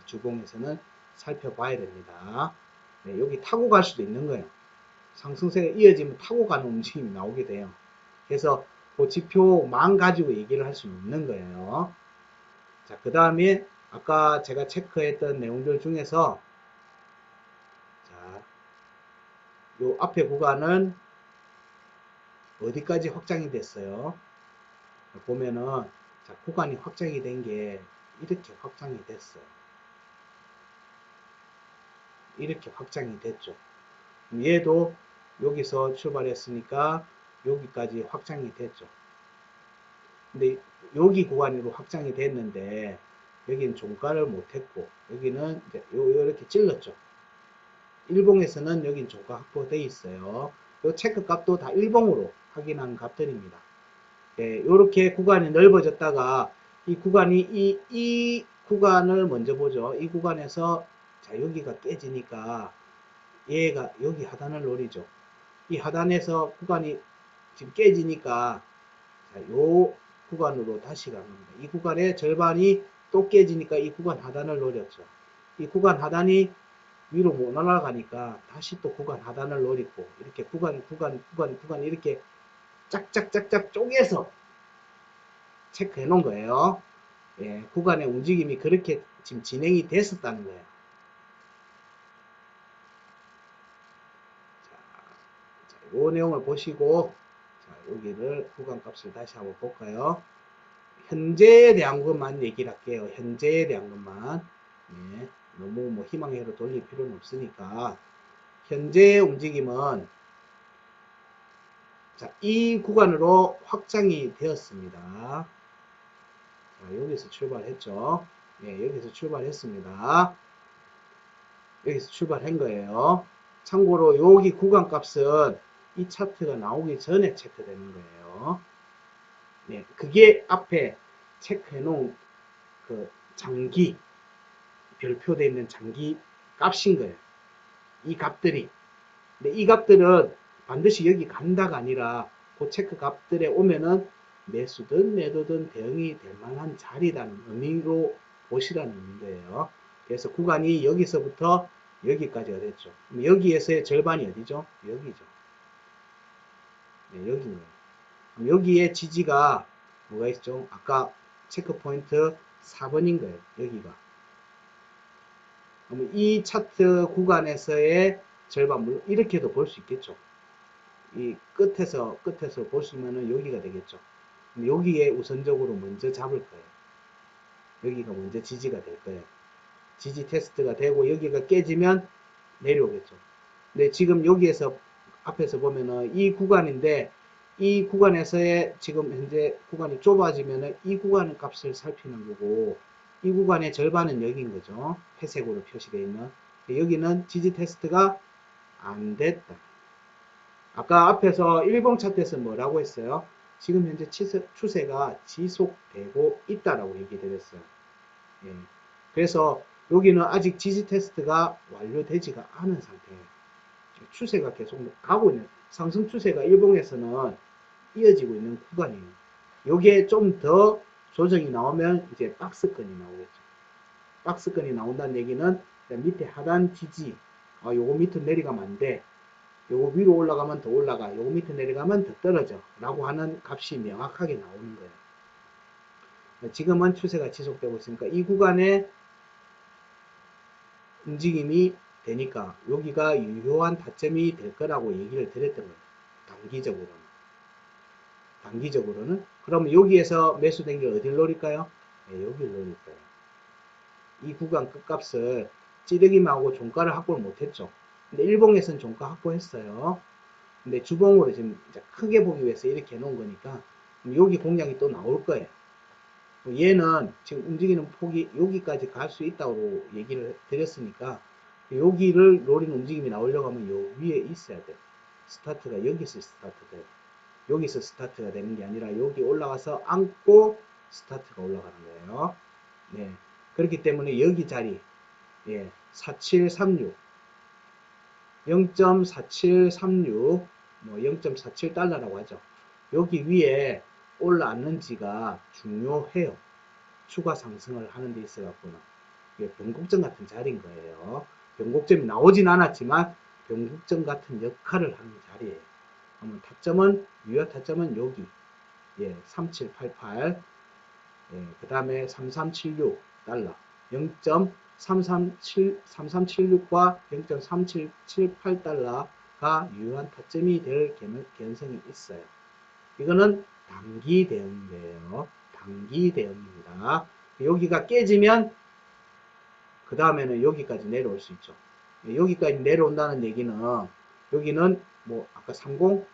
주봉에서는 살펴봐야 됩니다. 네, 여기 타고 갈 수도 있는 거예요. 상승세가 이어지면 타고 가는 움직임이 나오게 돼요. 그래서 그 지표만 가지고 얘기를 할 수는 없는 거예요. 자, 그 다음에 아까 제가 체크했던 내용들 중에서 자, 요 앞에 구간은 어디까지 확장이 됐어요? 보면은 자, 구간이 확장이 된 게 이렇게 확장이 됐어요. 이렇게 확장이 됐죠. 얘도 여기서 출발했으니까 여기까지 확장이 됐죠. 근데 여기 구간으로 확장이 됐는데 여기는 종가를 못했고 여기는 이제 이렇게 찔렀죠. 일봉에서는 여긴 종가 확보되어 있어요. 이 체크 값도 다 일봉으로 확인한 값들입니다. 예, 이렇게 구간이 넓어졌다가 이 구간이 이 구간을 먼저 보죠. 이 구간에서 자 여기가 깨지니까 얘가 여기 하단을 노리죠. 이 하단에서 구간이 지금 깨지니까 자, 요 구간으로 다시 가는 겁니다. 이 구간의 절반이 또 깨지니까 이 구간 하단을 노렸죠. 이 구간 하단이 위로 못 올라가니까 다시 또 구간 하단을 노리고 이렇게 구간 이렇게 짝짝짝짝 쪼개서 체크해 놓은 거예요. 예, 구간의 움직임이 그렇게 지금 진행이 됐었다는 거예요. 자, 이 내용을 보시고 자, 여기를 구간 값을 다시 한번 볼까요? 현재에 대한 것만 얘기를 할게요. 현재에 대한 것만. 네. 너무 뭐 희망회로 돌릴 필요는 없으니까 현재 움직임은 자, 이 구간으로 확장이 되었습니다. 자, 여기서 출발했죠. 예, 여기서 출발했습니다. 여기서 출발한 거예요. 참고로 여기 구간 값은 이 차트가 나오기 전에 체크되는 거예요. 네, 그게 앞에 체크해 놓은 그 장기, 별표되어 있는 장기 값인 거예요. 이 값들이. 근데 이 값들은 반드시 여기 간다가 아니라 그 체크 값들에 오면은 매수든 매도든 대응이 될 만한 자리라는 의미로 보시라는 거예요. 그래서 구간이 여기서부터 여기까지가 됐죠. 여기에서의 절반이 어디죠? 여기죠. 네, 여기인 거예요. 그럼 여기에 지지가 뭐가 있죠? 아까 체크 포인트 4번인 거예요. 여기가. 그럼 이 차트 구간에서의 절반, 물론 이렇게도 볼 수 있겠죠. 이 끝에서 보시면은 여기가 되겠죠. 그럼 여기에 우선적으로 먼저 잡을 거예요. 여기가 먼저 지지가 될 거예요. 지지 테스트가 되고 여기가 깨지면 내려오겠죠. 근데 지금 여기에서 앞에서 보면은 이 구간인데 이 구간에서의 지금 현재 구간이 좁아지면은 이 구간 값을 살피는 거고 이 구간의 절반은 여기인 거죠. 회색으로 표시되어 있는. 여기는 지지 테스트가 안 됐다. 아까 앞에서 일봉 차트에서 뭐라고 했어요? 지금 현재 추세가 지속되고 있다라고 얘기드렸어요. 예. 그래서 여기는 아직 지지 테스트가 완료되지가 않은 상태예요. 추세가 계속 가고 있는, 상승 추세가 일봉에서는 이어지고 있는 구간이에요. 요게 좀 더 조정이 나오면 이제 박스권이 나오겠죠. 박스권이 나온다는 얘기는 밑에 하단 지지, 요거 밑으로 내려가면 안 돼. 요거 위로 올라가면 더 올라가. 요거 밑에 내려가면 더 떨어져. 라고 하는 값이 명확하게 나오는 거예요. 지금은 추세가 지속되고 있으니까 이 구간에 움직임이 되니까 여기가 유효한 타점이 될 거라고 얘기를 드렸던 거예요. 단기적으로는. 그럼 여기에서 매수된 게 어딜 노릴까요? 네, 여기를 노릴 거예요. 이 구간 끝값을 찌르기만하고 종가를 확보를 못했죠. 근데 일봉에서는 종가 확보했어요. 근데 주봉으로 지금 크게 보기 위해서 이렇게 해놓은 거니까 여기 공략이 또 나올 거예요. 얘는 지금 움직이는 폭이 여기까지 갈 수 있다고 얘기를 드렸으니까 여기를 노린 움직임이 나오려고 하면 요 위에 있어야 돼요. 스타트가 여기서 스타트 돼요. 여기서 스타트가 되는 게 아니라 여기 올라가서 안고 스타트가 올라가는 거예요. 네. 그렇기 때문에 여기 자리, 예, 4736, 0.4736, 뭐 0.47달러라고 하죠. 여기 위에 올라왔는지가 중요해요. 추가 상승을 하는 데 있어 갖고는. 이게 변곡점 같은 자리인 거예요. 변곡점이 나오진 않았지만 변곡점 같은 역할을 하는 자리예요. 그러면 타점은 유효 타점은 여기, 예, 3788, 예, 그 다음에 3376달러, 0.3376과 0.3778달러가 유효한 타점이 될 개연성이 있어요. 이거는 단기 대응이에요. 단기 대응입니다. 여기가 깨지면 그 다음에는 여기까지 내려올 수 있죠. 여기까지 내려온다는 얘기는 여기는 뭐 아까 30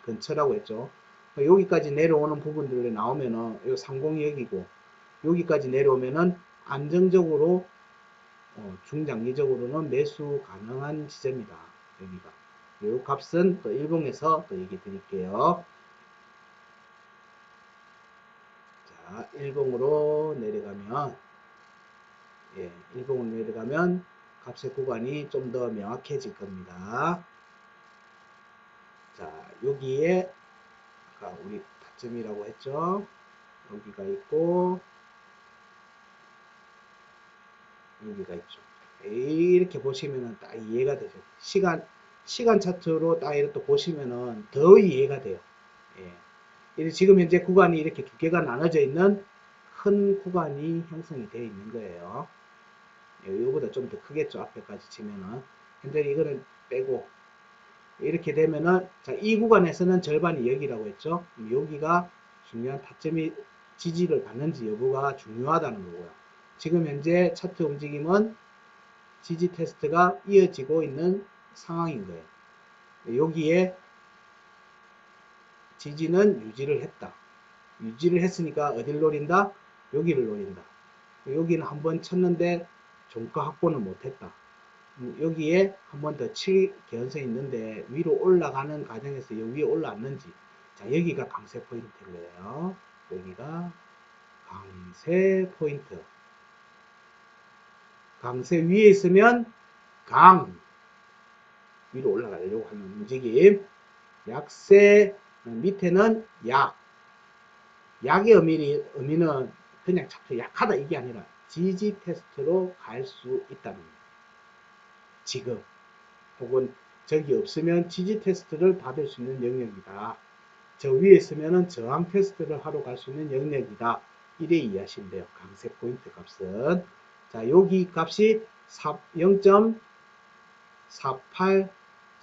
근처라고 했죠. 여기까지 내려오는 부분들이 나오면은 이 30이 여기고 여기까지 내려오면은 안정적으로 중장기적으로는 매수 가능한 지점이다. 여기가. 이 값은 또 일봉에서 또 얘기 드릴게요. 자, 일봉으로 내려가면, 예, 일봉으로 내려가면 값의 구간이 좀 더 명확해질 겁니다. 자, 여기에 아까 우리 타점이라고 했죠. 여기가 있고 여기가 있죠. 이렇게 보시면은 딱 이해가 되죠. 시간 차트로 딱 이렇게 보시면은 더 이해가 돼요. 예. 지금 현재 구간이 이렇게 두 개가 나눠져 있는 큰 구간이 형성이 되어 있는 거예요. 예, 이거보다 좀 더 크겠죠. 앞에까지 치면은. 현재 이거는 빼고 이렇게 되면은 자, 이 구간에서는 절반이 여기라고 했죠. 여기가 중요한 타점이 지지를 받는지 여부가 중요하다는 거고요. 지금 현재 차트 움직임은 지지 테스트가 이어지고 있는 상황인 거예요. 여기에 지지는 유지를 했다. 유지를 했으니까 어딜 노린다? 여기를 노린다. 여기는 한번 쳤는데 종가 확보는 못했다. 여기에 한 번 더 칠 개연성이 있는데 위로 올라가는 과정에서 여기 위에 올라왔는지. 자, 여기가 강세 포인트인 거예요. 여기가 강세 포인트. 강세 위에 있으면 강 위로 올라가려고 하는 움직임. 약세 밑에는 약. 약의 의미는 그냥 차트 약하다 이게 아니라 지지 테스트로 갈 수 있다는 거예요. 지금 혹은 저기 없으면 지지 테스트를 받을 수 있는 영역이다. 저 위에 있으면 저항 테스트를 하러 갈 수 있는 영역이다. 이래 이해하시면 돼요. 강세 포인트 값은. 자, 여기 값이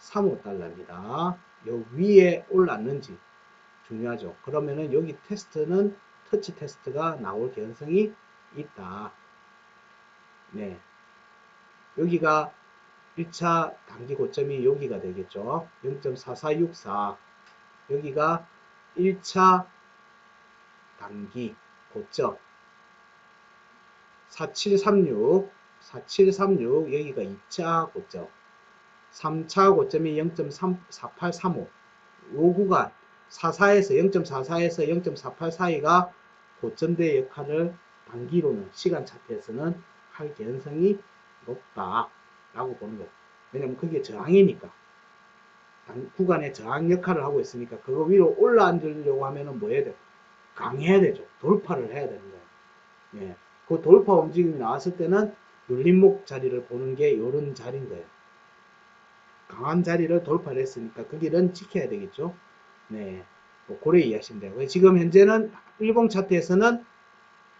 0.4835달러입니다. 요 위에 올랐는지 중요하죠. 그러면은 여기 테스트는 터치 테스트가 나올 가능성이 있다. 네. 여기가 1차 단기 고점이 여기가 되겠죠. 0.4464. 여기가 1차 단기 고점 4736. 여기가 2차 고점. 3차 고점이 0.4835. 요 구간 44에서 0.44에서 0.48 사이가 고점대 역할을 단기로는 시간 차트에서는 할 가능성이 높다라고 보는 거예요. 왜냐면 그게 저항이니까. 구간에 저항 역할을 하고 있으니까 그거 위로 올라앉으려고 하면은 뭐 해야 돼? 강해야 되죠. 돌파를 해야 되는 거예요. 예. 그 돌파 움직임이 나왔을 때는 눌림목 자리를 보는 게 요런 자리인 거예요. 강한 자리를 돌파를 했으니까 그 길은 지켜야 되겠죠. 네. 뭐 고래 이해하시면 돼요. 지금 현재는 일봉 차트에서는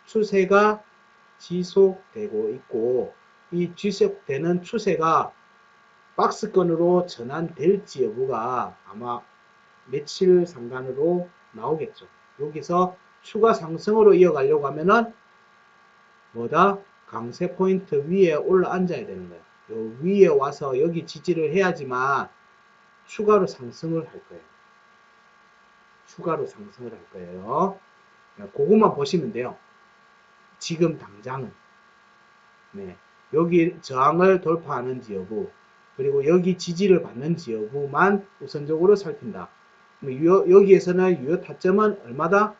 추세가 지속되고 있고 이 지속되는 추세가 박스권으로 전환될지 여부가 아마 며칠 상간으로 나오겠죠. 여기서 추가 상승으로 이어가려고 하면은 뭐다? 강세 포인트 위에 올라 앉아야 되는 거예요. 요 위에 와서 여기 지지를 해야지만 추가로 상승을 할 거예요. 추가로 상승을 할 거예요. 그것만 보시면 돼요. 지금 당장은. 네. 여기 저항을 돌파하는지 여부, 그리고 여기 지지를 받는지 여부만 우선적으로 살핀다. 여기에서는 유효 타점은 얼마다?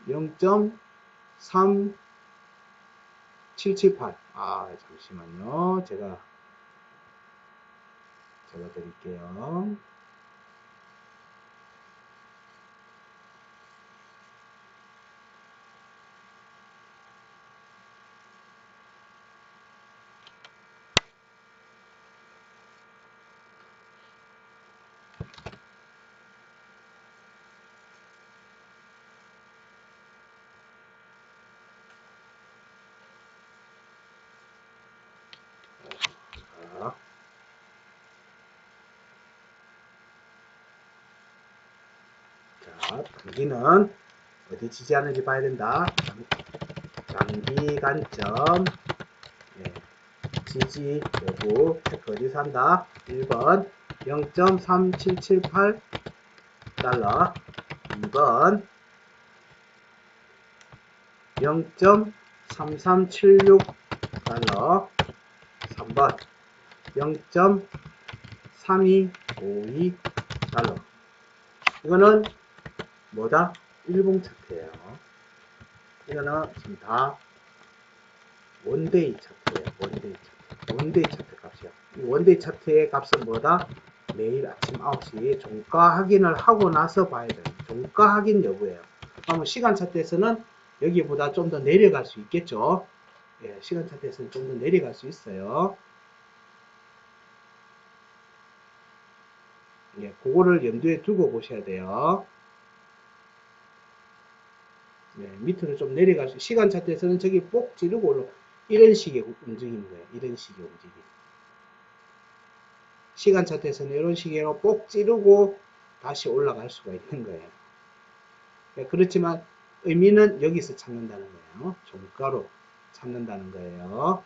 0.3778. 잠시만요. 제가 드릴게요. 자, 단기는 어디 지지하는지 봐야 된다. 장기 관점. 네. 지지 여부 체크 어디서 한다? 1번 0.3778 달러, 2번 0.3376 달러, 3번 0.3252 달러. 이거는 뭐다? 일봉 차트예요. 이거는 지금 다 원데이 차트예요. 원데이 차트 값이요. 이 원데이 차트의 값은 뭐다? 매일 아침 9시 종가 확인을 하고 나서 봐야 돼요. 종가 확인 여부예요. 그러면 시간 차트에서는 여기보다 좀 더 내려갈 수 있겠죠. 예, 시간 차트에서는 좀 더 내려갈 수 있어요. 예, 그거를 염두에 두고 보셔야 돼요. 예, 밑으로 좀 내려갈 수, 시간 차트에서는 저기 뽁 찌르고 올라, 이런 식의 움직이는 거예요. 이런 식의 움직임. 시간 차트에서는 이런 식으로 뽁 찌르고 다시 올라갈 수가 있는 거예요. 예, 그렇지만 의미는 여기서 찾는다는 거예요. 종가로 찾는다는 거예요.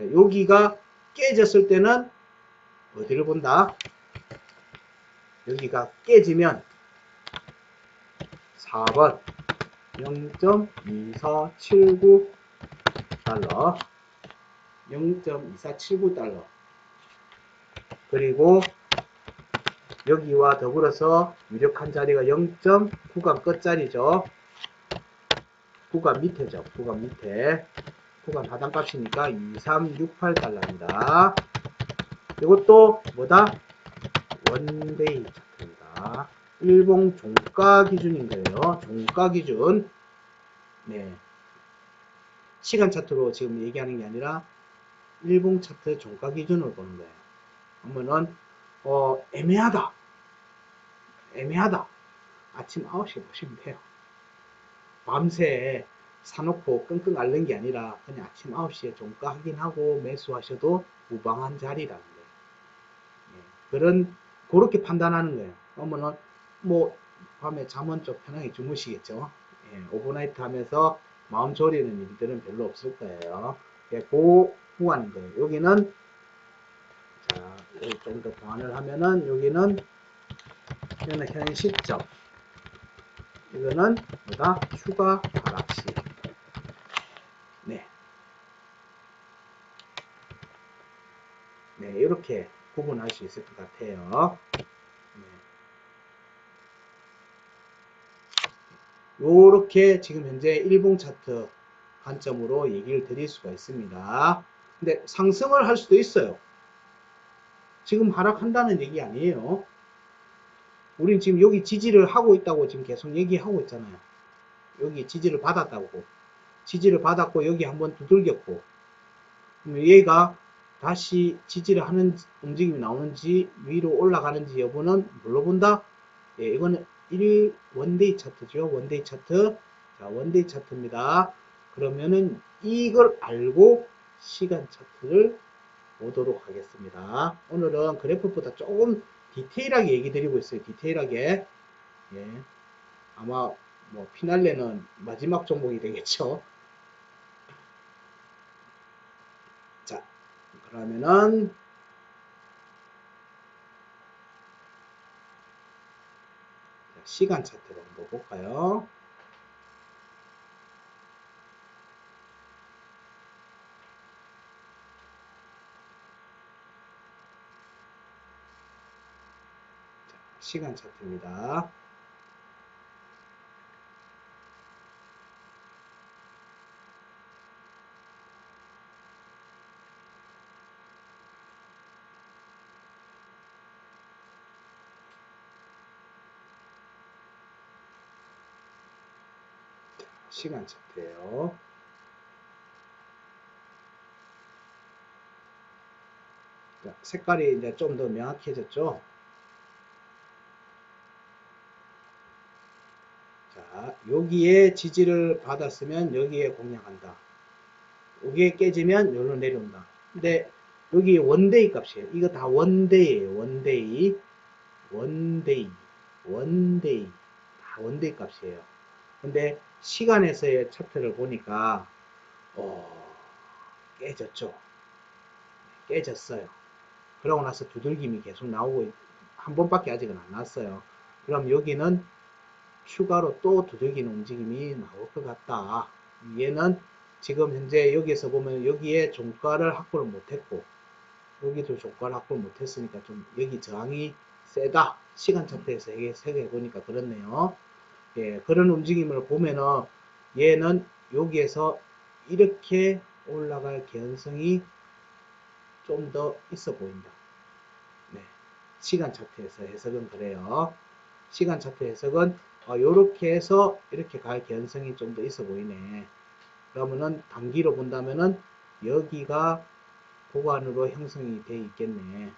자, 여기가 깨졌을 때는 어디를 본다? 여기가 깨지면 4번 0.2479달러 0.2479달러 그리고 여기와 더불어서 유력한 자리가 0. 구간 끝자리죠. 구간 밑에죠. 구간 밑에. 구간 하단값이니까 2368달러입니다. 이것도 뭐다? 원데이 차트입니다. 일봉 종가 기준인 거예요. 종가 기준. 네. 시간 차트로 지금 얘기하는 게 아니라 일봉 차트 종가 기준으로 보는 거예요. 그러면은 애매하다. 애매하다. 아침 9시에 보시면 돼요. 밤새 사놓고 끙끙 앓는 게 아니라 그냥 아침 9시에 종가 확인하고 매수하셔도 무방한 자리라는 거예요. 그렇게 판단하는 거예요. 그러면은 뭐 밤에 잠은 좀 편하게 주무시겠죠. 오버나이트 하면서 마음 졸이는 일들은 별로 없을 거예요. 그 구간인 거예요. 여기는 자, 좀 더 보완을 하면은 여기는 현 시점. 이거는 뭐다? 추가 하락시. 네. 네, 이렇게 구분할 수 있을 것 같아요. 네. 요렇게 지금 현재 일봉 차트 관점으로 얘기를 드릴 수가 있습니다. 근데 상승을 할 수도 있어요. 지금 하락한다는 얘기 아니에요. 우린 지금 여기 지지를 하고 있다고 지금 계속 얘기하고 있잖아요. 여기 지지를 받았다고. 지지를 받았고 여기 한번 두들겼고 얘가 다시 지지를 하는 움직임이 나오는지 위로 올라가는지 여부는 뭘로 본다? 이거는 원데이 차트죠. 원데이 차트. 자, 원데이 차트입니다. 그러면은 이걸 알고 시간 차트를 보도록 하겠습니다. 오늘은 그래프보다 조금 디테일하게 얘기 드리고 있어요. 디테일하게. 예. 아마 뭐 피날레는 마지막 종목이 되겠죠. 자, 그러면은 시간 차트로 한번 볼까요? 자, 시간 차트입니다. 시간 차트예요. 자, 색깔이 이제 좀 더 명확해졌죠? 자, 여기에 지지를 받았으면 여기에 공략한다. 여기에 깨지면 여기로 내려온다. 근데 여기 원데이 값이에요. 이거 다 원데이예요. 원데이. 원데이. 원데이. 다 원데이 값이에요. 근데 시간에서의 차트를 보니까 깨졌죠. 깨졌어요. 그러고 나서 두들김이 계속 나오고 한 번밖에 아직은 안 났어요. 그럼 여기는 추가로 또 두들기는 움직임이 나올 것 같다. 얘는 지금 현재 여기에서 보면 여기에 종가를 확보를 못했고 여기도 종가를 확보를 못했으니까 좀 여기 저항이 세다. 시간 차트에서 세게 보니까 그렇네요. 예, 그런 움직임을 보면은 얘는 여기에서 이렇게 올라갈 개연성이 좀 더 있어 보인다. 네, 시간 차트에서 해석은 그래요. 시간 차트 해석은 요렇게 해서 이렇게 갈 개연성이 좀 더 있어 보이네. 그러면은 단기로 본다면은 여기가 고관으로 형성이 돼 있겠네.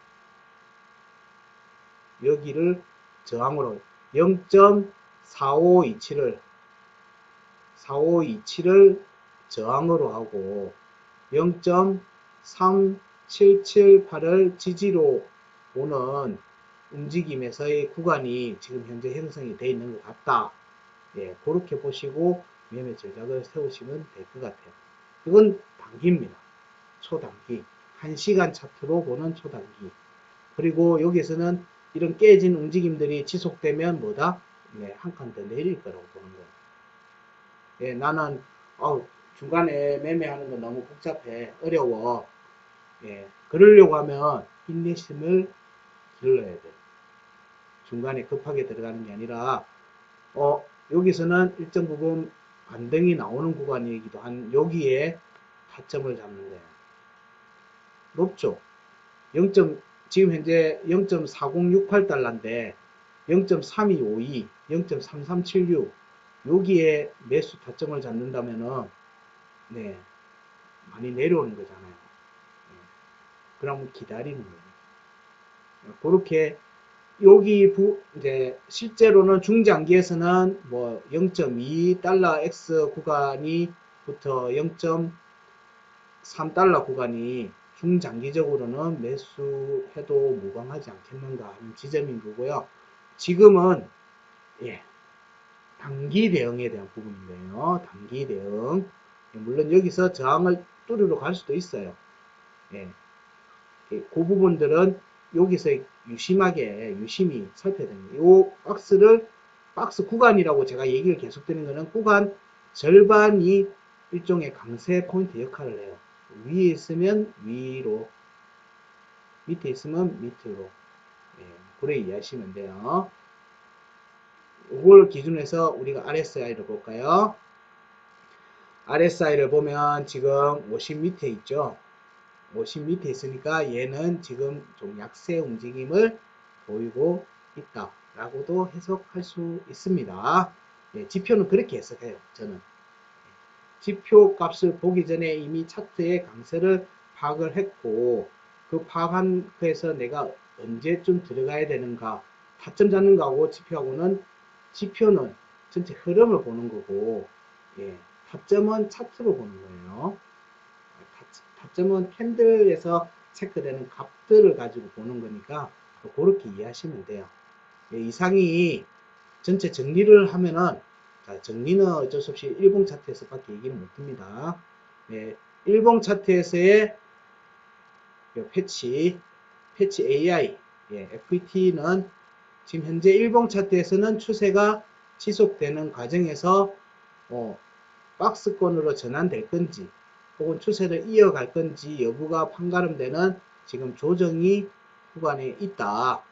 여기를 저항으로 0.4527을 저항으로 하고 0.3778을 지지로 보는 움직임에서의 구간이 지금 현재 형성이 되어 있는 것 같다. 예, 그렇게 보시고 매매 전략을 세우시면 될 것 같아요. 이건 단기입니다. 초단기, 1시간 차트로 보는 초단기. 그리고 여기에서는 이런 깨진 움직임들이 지속되면 뭐다? 네, 한 칸 더 내릴 거라고 보는 거예요. 예, 나는 중간에 매매하는 건 너무 복잡해, 어려워. 예, 그러려고 하면 인내심을 길러야 돼요. 중간에 급하게 들어가는 게 아니라 여기서는 일정 부분 반등이 나오는 구간이기도 한 여기에 타점을 잡는 거예요. 높죠? 지금 현재 0.4068달러인데 0.3252, 0.3376 여기에 매수 타점을 잡는다면은 네, 많이 내려오는 거잖아요. 네, 그러면 기다리는 거예요. 그렇게 여기 이제 실제로는 중장기에서는 뭐 0.2달러 X 구간이부터 0.3달러 구간이 중장기적으로는 매수해도 무방하지 않겠는가 하는 지점인 거고요. 지금은 예, 단기 대응에 대한 부분인데요. 단기 대응. 물론 여기서 저항을 뚫으러 갈 수도 있어요. 예, 그 부분들은 여기서 유심히 살펴야 됩니다. 이 박스 구간이라고 제가 얘기를 계속 드리는 거는 구간 절반이 일종의 강세 포인트 역할을 해요. 위에 있으면 위로, 밑에 있으면 밑으로. 예, 그래 이해하시면 돼요. 이걸 기준으로 해서 우리가 RSI를 볼까요? RSI를 보면 지금 50 밑에 있죠. 50 밑에 있으니까 얘는 지금 좀 약세 움직임을 보이고 있다 라고도 해석할 수 있습니다. 예, 지표는 그렇게 해석해요. 저는 지표 값을 보기 전에 이미 차트의 강세를 파악을 했고 그 파악한 거에서 내가 언제쯤 들어가야 되는가 타점 잡는 거하고 지표는 전체 흐름을 보는 거고 예, 타점은 차트로 보는 거예요. 타점은 캔들에서 체크되는 값들을 가지고 보는 거니까 그렇게 이해하시면 돼요. 예, 이상이 전체 정리를 하면은 정리는 어쩔 수 없이 일봉 차트에서 밖에 얘기를 못합니다. 예, 일봉 차트에서의 패치 AI FET는 지금 현재 일봉 차트에서는 추세가 지속되는 과정에서 박스권으로 전환될 건지 혹은 추세를 이어갈 건지 여부가 판가름되는 지금 조정이 구간에 있다.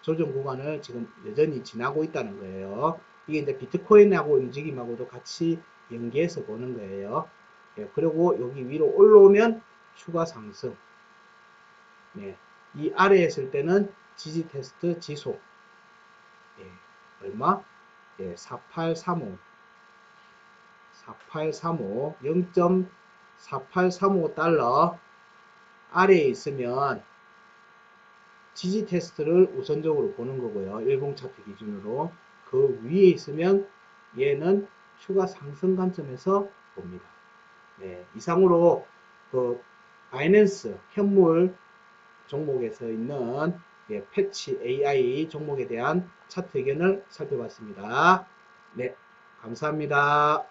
조정 구간을 지금 여전히 지나고 있다는 거예요. 이게 이제 비트코인하고 움직임하고도 같이 연계해서 보는 거예요. 예, 그리고 여기 위로 올라오면 추가 상승. 예, 이 아래에 있을 때는 지지 테스트 지속. 예, 얼마? 예, 4835. 0.4835달러 아래에 있으면 지지 테스트를 우선적으로 보는 거고요. 일봉 차트 기준으로. 그 위에 있으면 얘는 추가 상승 관점에서 봅니다. 네, 이상으로 그 바이낸스 현물 종목에서 있는 패치 AI 종목에 대한 차트 의견을 살펴봤습니다. 네, 감사합니다.